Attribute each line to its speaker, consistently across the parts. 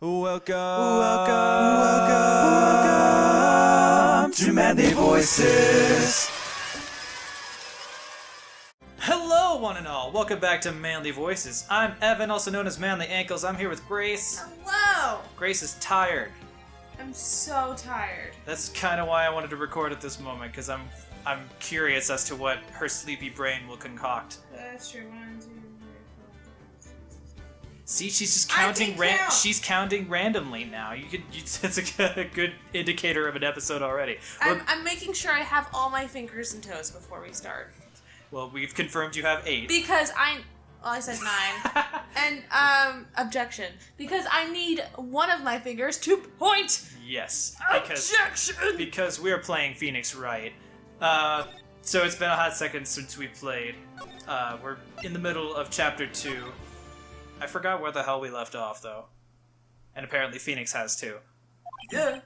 Speaker 1: Welcome to Manly Voices.
Speaker 2: Hello, one and all. Welcome back to Manly Voices. I'm Evan, also known as Manly Ankles. I'm here with Grace.
Speaker 3: Hello!
Speaker 2: Grace is tired.
Speaker 3: I'm so tired.
Speaker 2: That's kind of why I wanted to record at this moment, because I'm curious as to what her sleepy brain will concoct.
Speaker 3: That's true. 1, 2, 3, 4, 5, 6.
Speaker 2: See, she's just counting.
Speaker 3: Count.
Speaker 2: She's counting randomly now. It's a good indicator of an episode already.
Speaker 3: I'm making sure I have all my fingers and toes before we start.
Speaker 2: Well, we've confirmed you have 8.
Speaker 3: Because I said 9. And, objection. Because I need one of my fingers to point!
Speaker 2: Yes.
Speaker 3: Objection!
Speaker 2: Because we're playing Phoenix Wright. So it's been a hot second since we played. We're in the middle of Chapter 2. I forgot where the hell we left off, though. And apparently Phoenix has too.
Speaker 3: Yeah.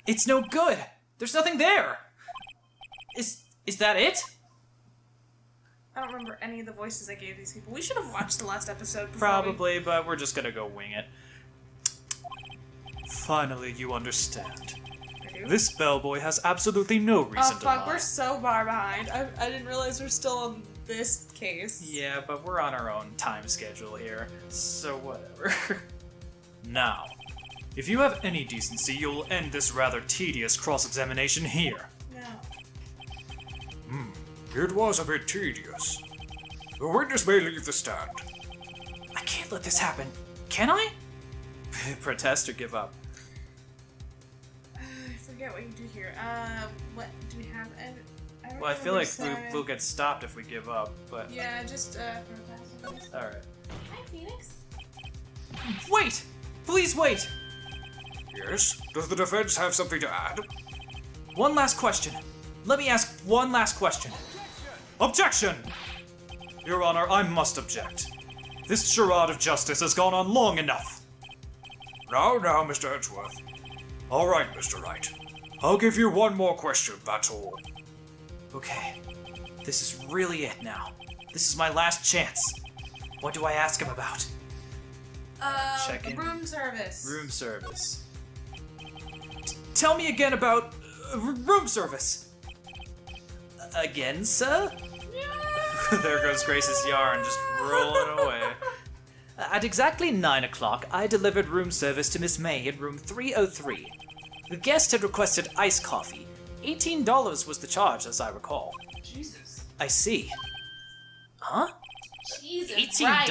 Speaker 2: It's no good! There's nothing there! Is that it?
Speaker 3: I don't remember any of the voices I gave these people. We should have watched the last episode before.
Speaker 2: Probably, but we're just gonna go wing it. Finally, you understand. This bellboy has absolutely no reason to lie.
Speaker 3: We're so far behind. I didn't realize we're still on this case.
Speaker 2: Yeah, but we're on our own time schedule here, so whatever. Now, if you have any decency, you'll end this rather tedious cross-examination here.
Speaker 3: No.
Speaker 4: It was a bit tedious. The witness may leave the stand.
Speaker 2: I can't let this happen. Can I? Protest or give up?
Speaker 3: I forget what you do here. What do we have?
Speaker 2: Well, I feel like we'll get stopped if we give up, but...
Speaker 3: Yeah, just, protest.
Speaker 2: Alright.
Speaker 3: Hi, Phoenix.
Speaker 2: Wait! Please wait!
Speaker 4: Yes? Does the defense have something to add?
Speaker 2: One last question. Let me ask one last question. Objection! Your Honor, I must object. This charade of justice has gone on long enough.
Speaker 4: Now, Mr. Edgeworth. All right, Mr. Wright. I'll give you one more question, that's all.
Speaker 2: Okay. This is really it now. This is my last chance. What do I ask him about? Check in.
Speaker 3: Room service.
Speaker 2: Room service. Tell me again about room service. Again, sir? There goes Grace's yarn, just rolling away. At exactly 9 o'clock, I delivered room service to Miss May in room 303. The guest had requested iced coffee. $18 was the charge, as I recall.
Speaker 3: Jesus.
Speaker 2: I see. Huh?
Speaker 3: Jesus.
Speaker 2: $18?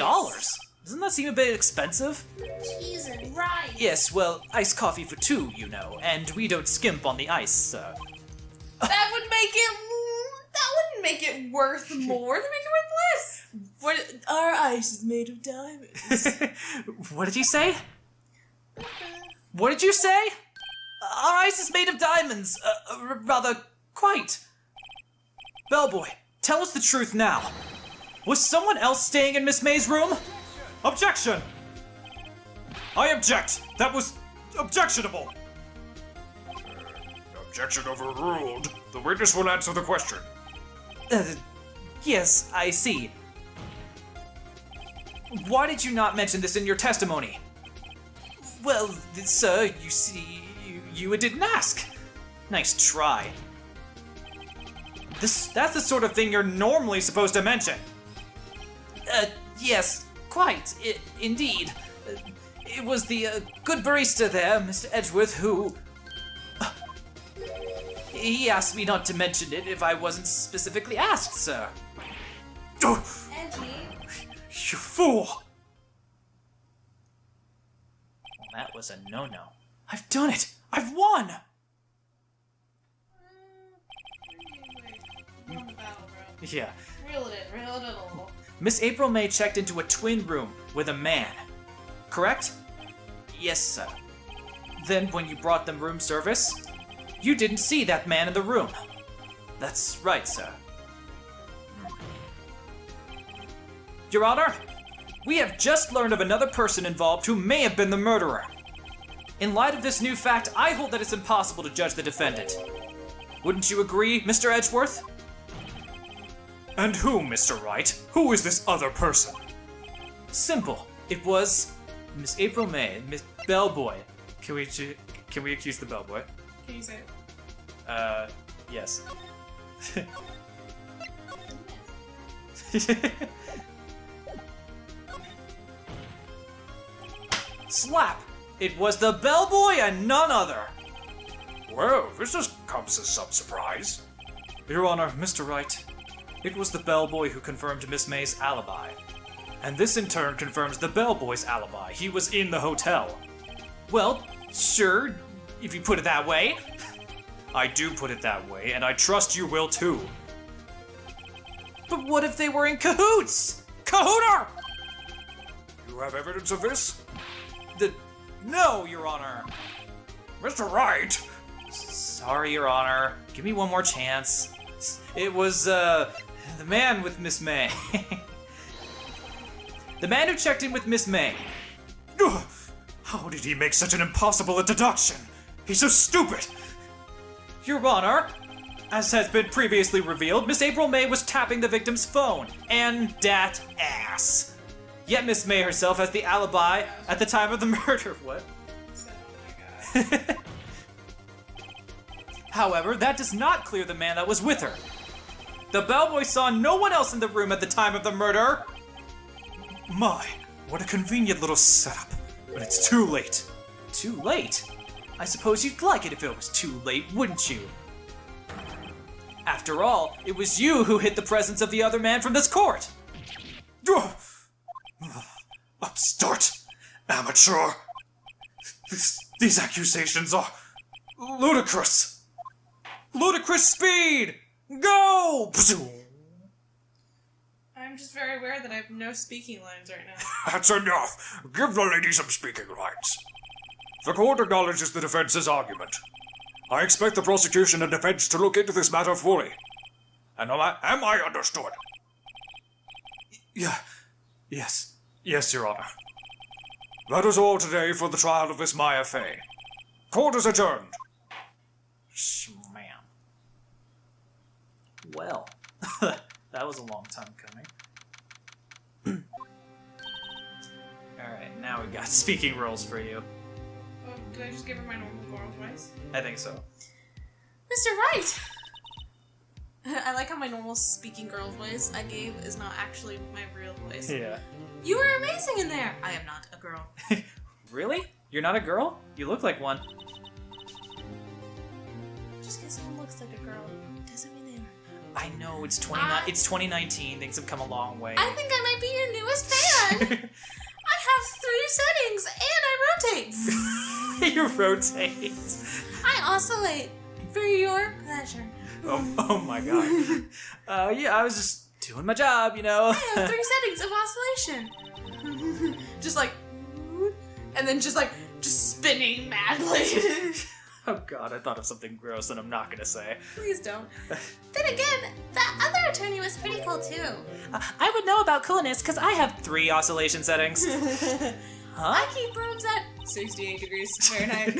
Speaker 2: Doesn't that seem a bit expensive?
Speaker 3: Cheese and rice.
Speaker 2: Yes, well, iced coffee for 2, you know, and we don't skimp on the ice, sir.
Speaker 3: That would make it. That wouldn't make it worth more. That'd make it worth less. Our ice is made of diamonds.
Speaker 2: What did you say? What did you say? Our ice is made of diamonds. Rather, quite. Bellboy, tell us the truth now. Was someone else staying in Miss May's room? Objection!
Speaker 4: I object! That was objectionable! Objection overruled. The witness will answer the question.
Speaker 2: Yes, I see. Why did you not mention this in your testimony? Well, sir, you see, you didn't ask. Nice try. That's the sort of thing you're normally supposed to mention. Yes, quite, indeed. It was the good barista there, Mr. Edgeworth, who... He asked me not to mention it if I wasn't specifically asked, sir.
Speaker 3: Edgy.
Speaker 2: You fool! Well, that was a no-no. I've done it! I've won!
Speaker 3: You won the battle, bro.
Speaker 2: Yeah.
Speaker 3: Reel it in, reel it in a little.
Speaker 2: Miss April May checked into a twin room with a man. Correct? Yes, sir. Then when you brought them room service, you didn't see that man in the room. That's right, sir. Your Honor, we have just learned of another person involved who may have been the murderer. In light of this new fact, I hold that it's impossible to judge the defendant. Wouldn't you agree, Mr. Edgeworth?
Speaker 4: And who, Mr. Wright? Who is this other person?
Speaker 2: Simple. It was Miss April May. bellboy. Can we accuse the bellboy?
Speaker 3: Can you say it?
Speaker 2: Yes. Slap! It was the bellboy and none other.
Speaker 4: Well, this just comes as some surprise.
Speaker 2: Your Honor, Mr. Wright, it was the bellboy who confirmed Miss May's alibi. And this in turn confirms the bellboy's alibi. He was in the hotel. Well, sure, if you put it that way. I do put it that way, and I trust you will too. But what if they were in cahoots? Kahooter!
Speaker 4: You have evidence of this?
Speaker 2: No, Your Honor.
Speaker 4: Mr. Wright!
Speaker 2: Sorry, Your Honor. Give me one more chance. It was, the man with Miss May. The man who checked in with Miss May.
Speaker 4: Ugh, how did he make such an impossible deduction? He's so stupid!
Speaker 2: Your Honor, as has been previously revealed, Miss April May was tapping the victim's phone. And dat ass. Yet Miss May herself has the alibi at the time of the murder. What?
Speaker 3: Oh my god.
Speaker 2: However, that does not clear the man that was with her. The bellboy saw no one else in the room at the time of the murder.
Speaker 4: My, what a convenient little setup. But it's too late.
Speaker 2: Too late? I suppose you'd like it if it was too late, wouldn't you? After all, it was you who hid the presence of the other man from this court.
Speaker 4: Ugh. Upstart! Amateur! These accusations are ludicrous!
Speaker 2: Ludicrous speed! Go!
Speaker 3: I'm just very aware that I have no speaking lines right now.
Speaker 4: That's enough! Give the lady some speaking rights. The court acknowledges the defense's argument. I expect the prosecution and defense to look into this matter fully. And am I understood? Yes, Your Honor. That is all today for the trial of Miss Maya Fey. Court is adjourned.
Speaker 2: Man. Well, that was a long time coming. Alright, now we got speaking roles for you.
Speaker 3: Oh, did I just give her my normal girl voice?
Speaker 2: I think so.
Speaker 3: Mr. Wright! I like how my normal speaking girl voice I gave is not actually my real voice.
Speaker 2: Yeah.
Speaker 3: You were amazing in there! I am not a girl.
Speaker 2: Really? You're not a girl? You look like one.
Speaker 3: Just because someone looks like a girl doesn't mean they are.
Speaker 2: I know, it's 2019, things have come a long way.
Speaker 3: I think I might be your newest fan! I have 3 settings and I rotate!
Speaker 2: You rotate.
Speaker 3: I oscillate for your pleasure.
Speaker 2: Oh my god. Yeah, I was just doing my job, you know.
Speaker 3: I have 3 settings of oscillation. Just like, and then just spinning madly.
Speaker 2: Oh god, I thought of something gross and I'm not gonna say.
Speaker 3: Please don't. Then again, that other attorney was pretty cool too.
Speaker 2: I would know about coolness because I have 3 oscillation settings.
Speaker 3: I keep rooms at 68 degrees Fahrenheit.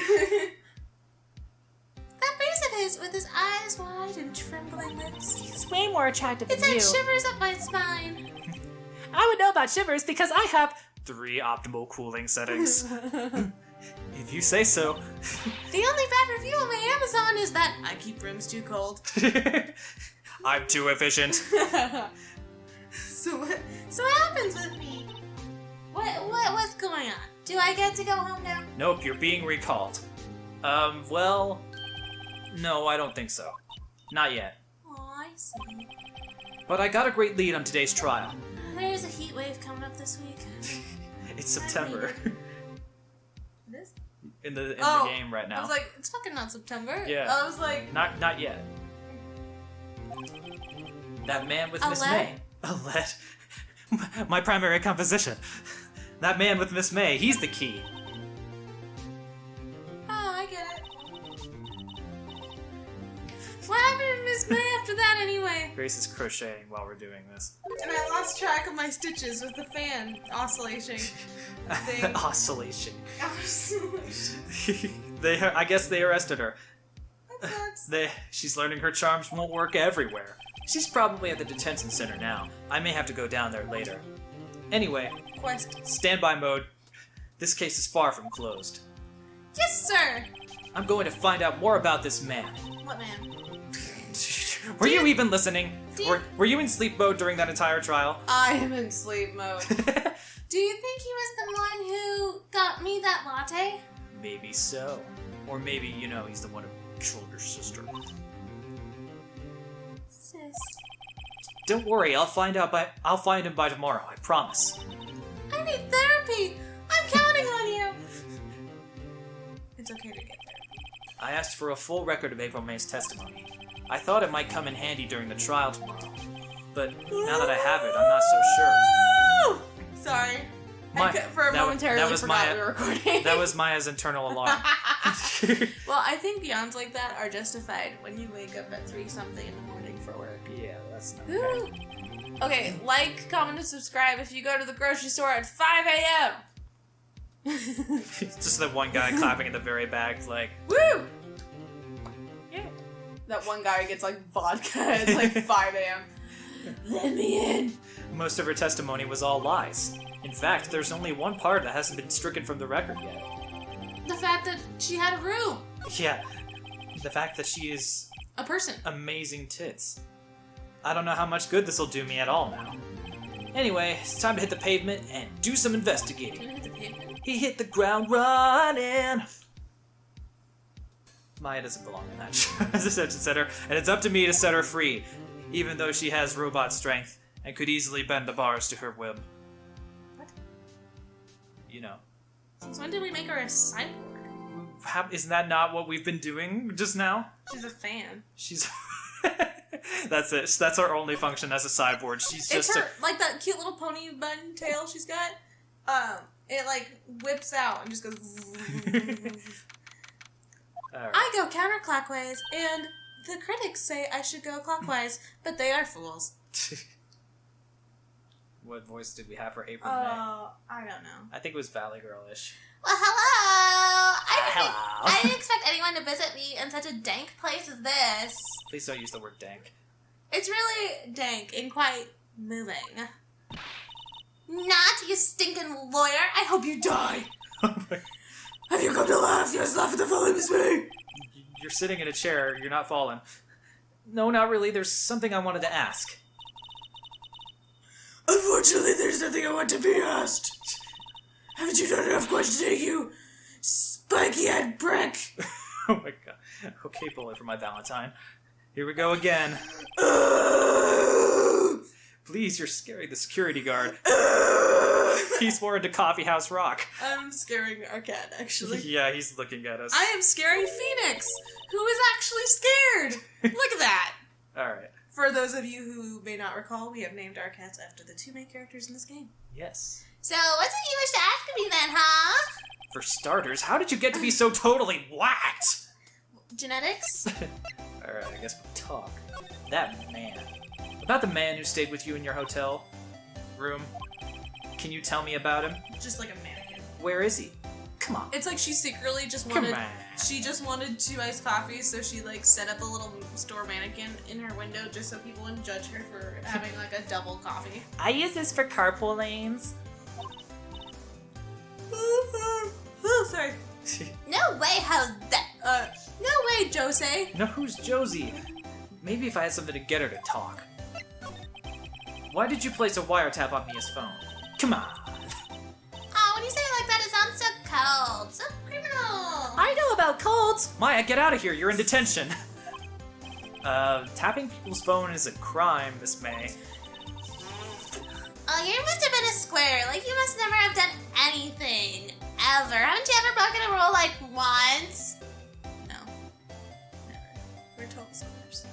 Speaker 3: That face of his with his eyes wide and trembling lips.
Speaker 2: He's way more attractive
Speaker 3: It
Speaker 2: than you.
Speaker 3: sent shivers up my spine.
Speaker 2: I would know about shivers because I have 3 optimal cooling settings. If you say so.
Speaker 3: The only bad review on my Amazon is that I keep rooms too cold.
Speaker 2: I'm too efficient.
Speaker 3: So what happens with me? What's going on? Do I get to go home now?
Speaker 2: Nope, you're being recalled. Well, no, I don't think so. Not yet.
Speaker 3: Oh, I see.
Speaker 2: But I got a great lead on today's trial.
Speaker 3: There's a heat wave coming up this week.
Speaker 2: It's September.
Speaker 3: It is?
Speaker 2: In the game right now.
Speaker 3: I was like, it's fucking not September.
Speaker 2: Yeah.
Speaker 3: I was like,
Speaker 2: Not yet. That man with Miss May. Alette. My primary composition. That man with Miss May, he's the key.
Speaker 3: oh, I get it. What happened to Miss May after that anyway?
Speaker 2: Grace is crocheting while we're doing this.
Speaker 3: And I lost track of my stitches with the fan oscillation thing.
Speaker 2: Oscillation.
Speaker 3: Oscillation.
Speaker 2: I guess they arrested her.
Speaker 3: That's nuts.
Speaker 2: She's learning her charms won't work everywhere. She's probably at the detention center now. I may have to go down there later. Anyway,
Speaker 3: Quest.
Speaker 2: standby mode. This case is far from closed.
Speaker 3: Yes, sir!
Speaker 2: I'm going to find out more about this man.
Speaker 3: What man?
Speaker 2: Were you even listening?
Speaker 3: you-
Speaker 2: Were you in sleep mode during that entire trial?
Speaker 3: I am in sleep mode.
Speaker 5: Do you think he was the one who got me that latte?
Speaker 2: Maybe so. Or maybe, he's the one who killed your sister.
Speaker 5: Sis.
Speaker 2: Don't worry, I'll find him by tomorrow, I promise.
Speaker 5: I need therapy! I'm counting on you!
Speaker 3: It's okay to get there.
Speaker 2: I asked for a full record of April May's testimony. I thought it might come in handy during the trial tomorrow. But now that I have it, I'm not so sure.
Speaker 3: Sorry. For a
Speaker 2: that
Speaker 3: momentarily
Speaker 2: was
Speaker 3: forgot
Speaker 2: Maya-
Speaker 3: we were recording.
Speaker 2: That was Maya's internal alarm.
Speaker 3: Well, I think yawns like that are justified when you wake up at 3-something in the morning for work.
Speaker 2: Yeah, that's not
Speaker 3: Ooh. Okay, like, comment, and subscribe if you go to the grocery store at 5 a.m.
Speaker 2: Just that one guy clapping in the very back, like,
Speaker 3: Woo! Yeah. That one guy gets like vodka at like 5 a.m. Let me in.
Speaker 2: most of her testimony was all lies. In fact, there's only one part that hasn't been stricken from the record yet.
Speaker 3: The fact that she had a room.
Speaker 2: Yeah, the fact that she is
Speaker 3: A person.
Speaker 2: amazing tits. I don't know how much good this will do me at all now. Anyway, it's time to hit the pavement and do some investigating.
Speaker 3: Can I hit the pavement?
Speaker 2: He hit the ground running. Maya doesn't belong in that detention center, and it's up to me to set her free, even though she has robot strength and could easily bend the bars to her whim.
Speaker 3: What?
Speaker 2: You know.
Speaker 3: Since when did we make her a cyborg?
Speaker 2: Isn't that not what we've been doing just now?
Speaker 3: She's a fan.
Speaker 2: She's... That's it. That's our only function as a cyborg. She's
Speaker 3: It's
Speaker 2: just
Speaker 3: her, like that cute little pony bun tail she's got. It like whips out and just goes.
Speaker 2: Alright.
Speaker 3: I go counterclockwise, and the critics say I should go clockwise, but they are fools.
Speaker 2: What voice did we have for April May?
Speaker 3: I don't know.
Speaker 2: I think it was Valley Girl-ish.
Speaker 5: Well, hello!
Speaker 2: Hello.
Speaker 5: I didn't expect anyone to visit me in such a dank place as this.
Speaker 2: Please don't use the word dank.
Speaker 3: It's really dank and quite moving.
Speaker 5: Not, you stinking lawyer! I hope you die!
Speaker 3: Have you come to laugh? Yes, laugh at the falling is me.
Speaker 2: You're sitting in a chair. You're not falling. No, not really. There's something I wanted to ask.
Speaker 3: Unfortunately, there's nothing I want to be asked. Haven't you done enough questioning, you spiky-eyed prick?
Speaker 2: Oh my god. Okay, bullet for my Valentine. Here we go again. Please, you're scaring the security guard. He's more into Coffee House Rock.
Speaker 3: I'm scaring our cat, actually.
Speaker 2: Yeah, he's looking at us.
Speaker 3: I am scaring Phoenix, who is actually scared. Look at that.
Speaker 2: Alright.
Speaker 3: For those of you who may not recall, we have named our cats after the two main characters in this game.
Speaker 2: Yes.
Speaker 5: So, what's it you wish to ask me then, huh?
Speaker 2: For starters, how did you get to be so totally whacked?
Speaker 3: Genetics?
Speaker 2: Alright, I guess we'll talk. That man. About the man who stayed with you in your hotel room. Can you tell me about him?
Speaker 3: Just like a mannequin.
Speaker 2: Where is he? Come on.
Speaker 3: It's like she secretly just
Speaker 2: Come
Speaker 3: wanted...
Speaker 2: on.
Speaker 3: She just wanted 2 iced coffees, so she like set up a little store mannequin in her window just so people wouldn't judge her for having like a double coffee.
Speaker 2: I use this for carpool lanes.
Speaker 3: Oh, sorry.
Speaker 5: No way, how's that?
Speaker 3: No way, Jose.
Speaker 2: No, who's Josie? Maybe if I had something to get her to talk. Why did you place a wiretap on Mia's phone? Come on.
Speaker 5: Oh, when you say it like that, it sounds so cold, so criminal.
Speaker 2: I know about colds. Maya, get out of here. You're in detention. Tapping people's phone is a crime, Miss May.
Speaker 5: Oh, you must have been a square. Like, you must never have done anything. Ever. Haven't you ever broken a rule, like, once?
Speaker 3: No. Never. We're total squares.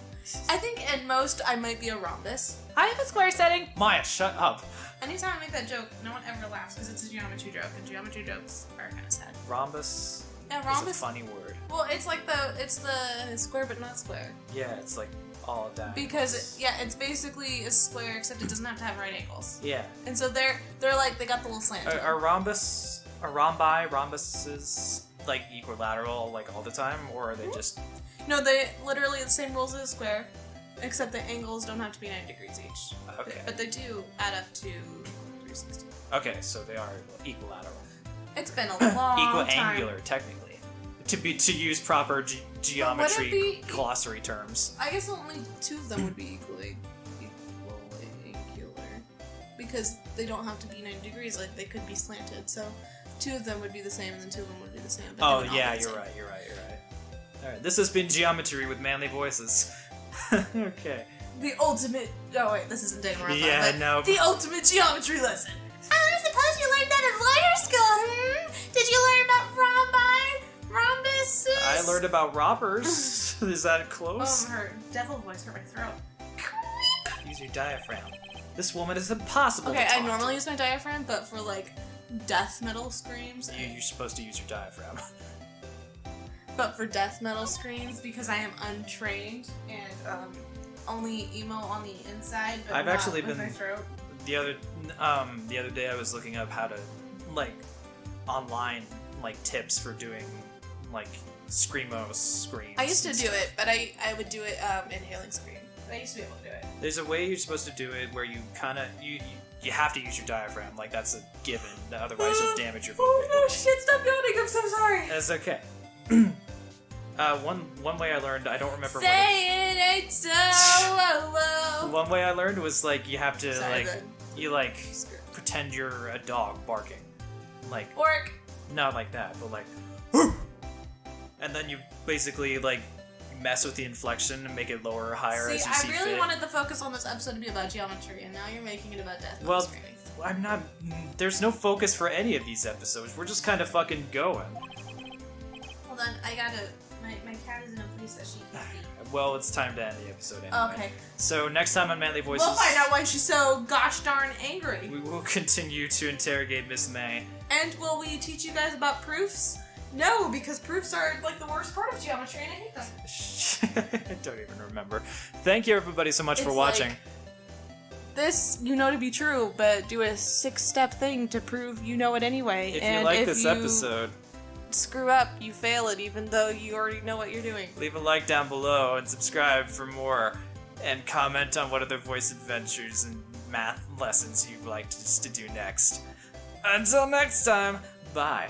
Speaker 3: I think at most I might be a rhombus.
Speaker 2: I have a square setting. Maya, shut up.
Speaker 3: Anytime I make that joke, no one ever laughs because it's a geometry joke, and geometry jokes are kind of sad.
Speaker 2: Rhombus
Speaker 3: Yeah,
Speaker 2: is a
Speaker 3: rhombus.
Speaker 2: funny word.
Speaker 3: Well, it's like it's the square but not square.
Speaker 2: Yeah, it's like all down.
Speaker 3: Because it's basically a square except it doesn't have to have right angles.
Speaker 2: Yeah.
Speaker 3: And so they're like they got the little slant. to
Speaker 2: Are
Speaker 3: them.
Speaker 2: rhombuses like equilateral like all the time, or are they just?
Speaker 3: No, they literally the same rules as a square, except the angles don't have to be 90 degrees each.
Speaker 2: Okay.
Speaker 3: But they do add up to 360.
Speaker 2: Okay, so they are equilateral.
Speaker 3: It's been a long time.
Speaker 2: Equiangular, technically. To use proper geometry
Speaker 3: be-
Speaker 2: glossary terms.
Speaker 3: I guess only 2 of them would be equally angular. Because they don't have to be 90 degrees, like they could be slanted. So 2 of them would be the same, and then 2 of them would be the same. But
Speaker 2: Oh,
Speaker 3: they would all
Speaker 2: yeah,
Speaker 3: be the
Speaker 2: you're
Speaker 3: same.
Speaker 2: right. Alright, this has been Geometry with Manly Voices. Okay.
Speaker 3: The ultimate. Oh wait, this isn't Dana Marathon.
Speaker 2: Yeah,
Speaker 3: but
Speaker 2: no.
Speaker 3: The ultimate geometry lesson.
Speaker 5: I suppose you learned that in lawyer school, Did you learn about rhombuses?
Speaker 2: I learned about robbers. Is that
Speaker 3: Oh,
Speaker 2: close?
Speaker 3: her devil voice hurt my throat.
Speaker 2: Use your diaphragm. This woman is impossible
Speaker 3: Okay,
Speaker 2: to talk
Speaker 3: I normally
Speaker 2: to.
Speaker 3: use my diaphragm, but for like death metal screams.
Speaker 2: You're supposed to use your diaphragm.
Speaker 3: But for death metal screams, because I am untrained and only emo on the inside, but
Speaker 2: I've
Speaker 3: not
Speaker 2: actually
Speaker 3: with
Speaker 2: been-
Speaker 3: my throat.
Speaker 2: The other day I was looking up how to, like, online, like, tips for doing, like, screamo screams.
Speaker 3: I used to
Speaker 2: and
Speaker 3: do
Speaker 2: stuff.
Speaker 3: it, but I would do it inhaling scream. But I used to be able to do it.
Speaker 2: There's a way you're supposed to do it where you kind of, you have to use your diaphragm, like, that's a given, otherwise you'll damage your vocal
Speaker 3: Oh no,
Speaker 2: cords.
Speaker 3: shit, stop yawning, I'm so sorry.
Speaker 2: That's okay. One way I learned, I don't remember
Speaker 3: Say it ain't so,
Speaker 2: One way I learned was, like, you have to,
Speaker 3: Sorry,
Speaker 2: like, you, like, pretend you're a dog barking. Like,
Speaker 3: Orc.
Speaker 2: not like that, but like, and then you basically, like, mess with the inflection and make it lower or higher
Speaker 3: See,
Speaker 2: as you
Speaker 3: I
Speaker 2: see
Speaker 3: really
Speaker 2: fit.
Speaker 3: wanted the focus on this episode to be about geometry, and now you're making it about death metal
Speaker 2: Well,
Speaker 3: screaming.
Speaker 2: I'm not, there's no focus for any of these episodes. We're just kind of fucking going.
Speaker 3: Hold on, I gotta. My cat is in a place that she can't be.
Speaker 2: Well, it's time to end the episode anyway.
Speaker 3: Okay.
Speaker 2: So next time on Manly Voices,
Speaker 3: We'll find out why she's so gosh darn angry.
Speaker 2: we will continue to interrogate Miss May.
Speaker 3: And will we teach you guys about proofs? No, because proofs are like the worst part of geometry, and I hate them.
Speaker 2: I don't even remember. Thank you everybody so much for
Speaker 3: It's
Speaker 2: watching.
Speaker 3: like, this you know to be true, but do a 6-step thing to prove you know it anyway.
Speaker 2: If
Speaker 3: and
Speaker 2: you like
Speaker 3: if
Speaker 2: this
Speaker 3: you
Speaker 2: episode,
Speaker 3: screw up, you fail it, even though you already know what you're doing.
Speaker 2: leave a like down below and subscribe for more. And comment on what other voice adventures and math lessons you'd like us to do next. Until next time, bye.